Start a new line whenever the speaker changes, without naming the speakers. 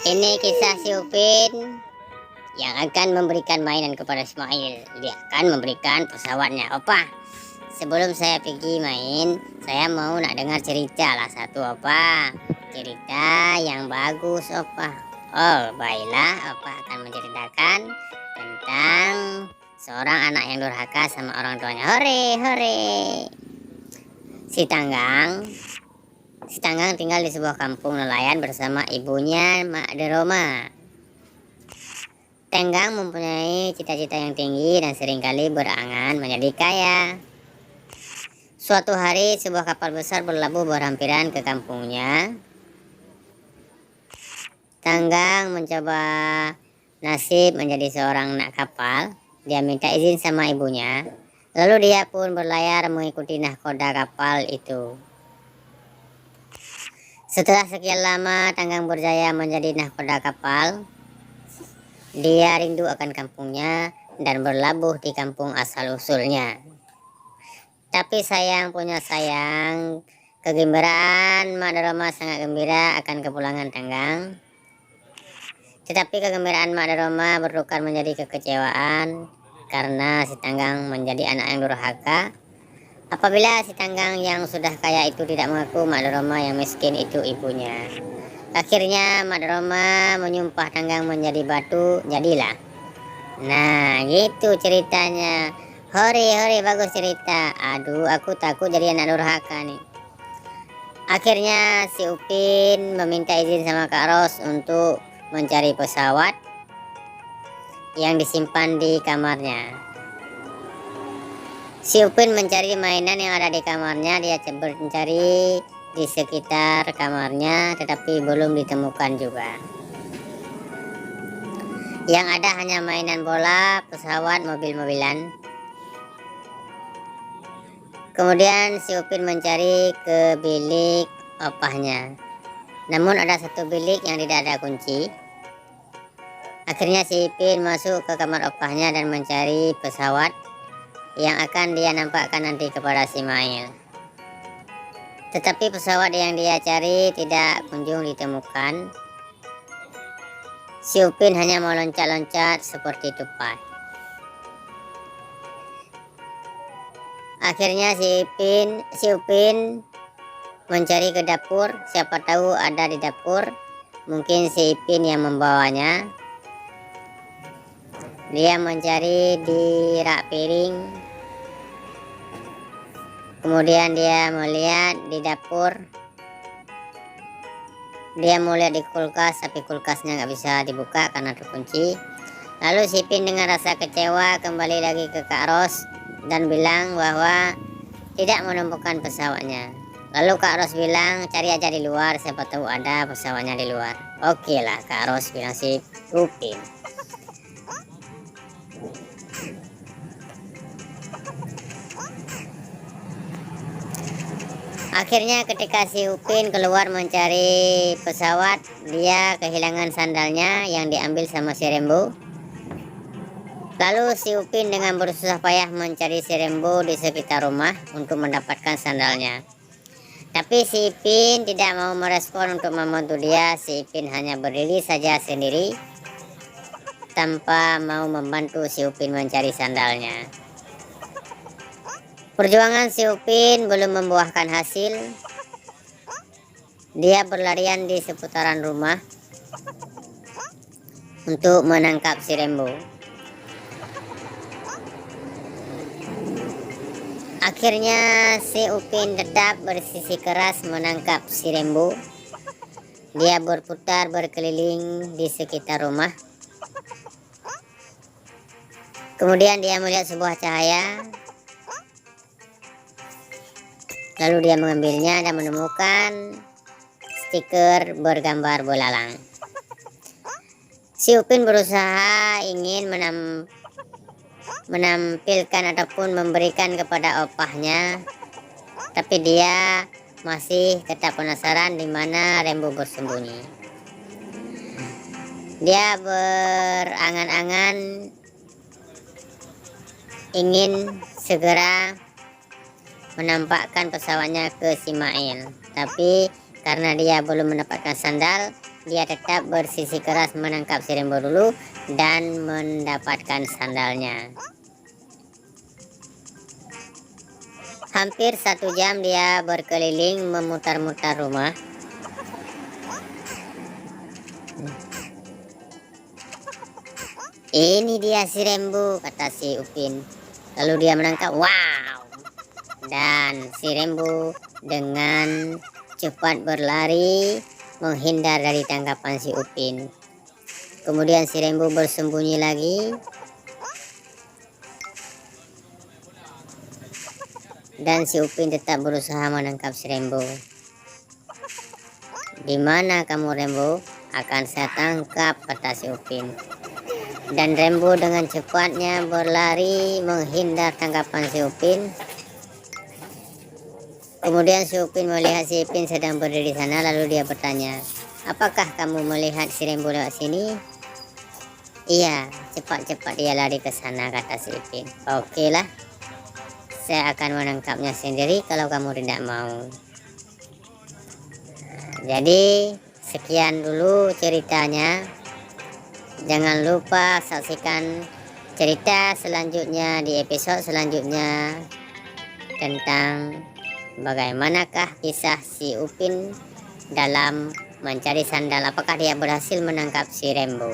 Ini kisah si Upin yang akan memberikan mainan kepada Ismail. Dia akan memberikan pesawatnya. Opa, sebelum saya pergi main, saya mau nak dengar cerita lah satu, Opa. Cerita yang bagus, Opa. Oh, baiklah, Opa akan menceritakan tentang seorang anak yang durhaka sama orang tuanya. Hore, hore. Si Tanggang tinggal di sebuah kampung nelayan bersama ibunya, Mak Deroma. Tenggang mempunyai cita-cita yang tinggi dan seringkali berangan menjadi kaya. Suatu hari sebuah kapal besar berlabuh berhampiran ke kampungnya. Tanggang mencoba nasib menjadi seorang anak kapal. Dia minta izin sama ibunya. Lalu dia pun berlayar mengikuti nahkoda kapal itu. Setelah sekian lama Tanggang berjaya menjadi nahkoda kapal. Dia rindu akan kampungnya dan berlabuh di kampung asal-usulnya. Tapi sayang punya sayang, kegembiraan Mak Deroma sangat gembira akan kepulangan Tanggang. Tetapi kegembiraan Mak Deroma bertukar menjadi kekecewaan karena si Tanggang menjadi anak yang durhaka. Apabila si Tanggang yang sudah kaya itu tidak mengaku Mak Deroma yang miskin itu ibunya. Akhirnya Mak Deroma menyumpah Tanggang menjadi batu, jadilah. Nah, gitu ceritanya. Hore, bagus cerita. Aduh, aku takut jadi anak durhaka nih. Akhirnya si Upin meminta izin sama Kak Ros untuk mencari pesawat yang disimpan di kamarnya. Si Upin mencari mainan yang ada di kamarnya. Dia mencari di sekitar kamarnya, tetapi belum ditemukan juga. Yang ada hanya mainan bola, pesawat, mobil-mobilan. Kemudian si Upin mencari ke bilik opahnya. Namun ada satu bilik yang tidak ada kunci. Akhirnya si Upin masuk ke kamar opahnya dan mencari pesawat yang akan dia nampakkan nanti kepada si Ismail. Tetapi pesawat yang dia cari tidak kunjung ditemukan. Si Upin hanya mau loncat-loncat seperti tupai. Akhirnya si Upin mencari ke dapur. Siapa tahu ada di dapur. Mungkin si Upin yang membawanya. Dia mencari di rak piring. Kemudian dia melihat di dapur. Dia mau lihat di kulkas, tapi kulkasnya nggak bisa dibuka karena terkunci. Lalu si Upin dengan rasa kecewa kembali lagi ke Kak Ros dan bilang bahwa tidak menemukan pesawatnya. Lalu Kak Ros bilang cari aja di luar, siapa tahu ada pesawatnya di luar. Oke lah, Kak Ros bilang si Upin. Akhirnya ketika si Upin keluar mencari pesawat, dia kehilangan sandalnya yang diambil sama si Rembo. Lalu si Upin dengan bersusah payah mencari si Rembo di sekitar rumah untuk mendapatkan sandalnya. Tapi si Upin tidak mau merespon untuk membantu dia. Si Upin hanya berdiri saja sendiri tanpa mau membantu si Upin mencari sandalnya. Perjuangan si Upin belum membuahkan hasil. Dia berlarian di seputaran rumah untuk menangkap si Rembo. Akhirnya si Upin tetap bersisi keras menangkap si Rembo. Dia berputar berkeliling di sekitar rumah. Kemudian dia melihat sebuah cahaya. Lalu dia mengambilnya dan menemukan stiker bergambar belalang. Si Upin berusaha ingin menampilkan ataupun memberikan kepada opahnya, tapi dia masih tetap penasaran di mana Rembo bersembunyi. Dia berangan-angan ingin segera menampakkan pesawatnya ke si Ismail, tapi karena dia belum mendapatkan sandal, dia tetap bersisi keras menangkap si Rembo dulu dan mendapatkan sandalnya. Hampir 1 jam dia berkeliling memutar-mutar rumah. Ini dia si Rembo, kata si Upin. Lalu dia menangkap. Wow! Dan si Rembo dengan cepat berlari menghindar dari tangkapan si Upin. Kemudian si Rembo bersembunyi lagi. Dan si Upin tetap berusaha menangkap si Rembo. Di mana kamu, Rembo? Akan saya tangkap, kata si Upin. Dan Rembo dengan cepatnya berlari menghindar tangkapan si Upin. Kemudian si Upin melihat si Upin sedang berdiri di sana, lalu dia bertanya, apakah kamu melihat si Rembo lewat sini? Iya, cepat-cepat dia lari ke sana, kata si Upin. Oke lah, saya akan menangkapnya sendiri kalau kamu tidak mau. Jadi sekian dulu ceritanya. Jangan lupa saksikan cerita selanjutnya di episode selanjutnya tentang bagaimanakah kisah si Upin dalam mencari sandal. Apakah dia berhasil menangkap si Rembo?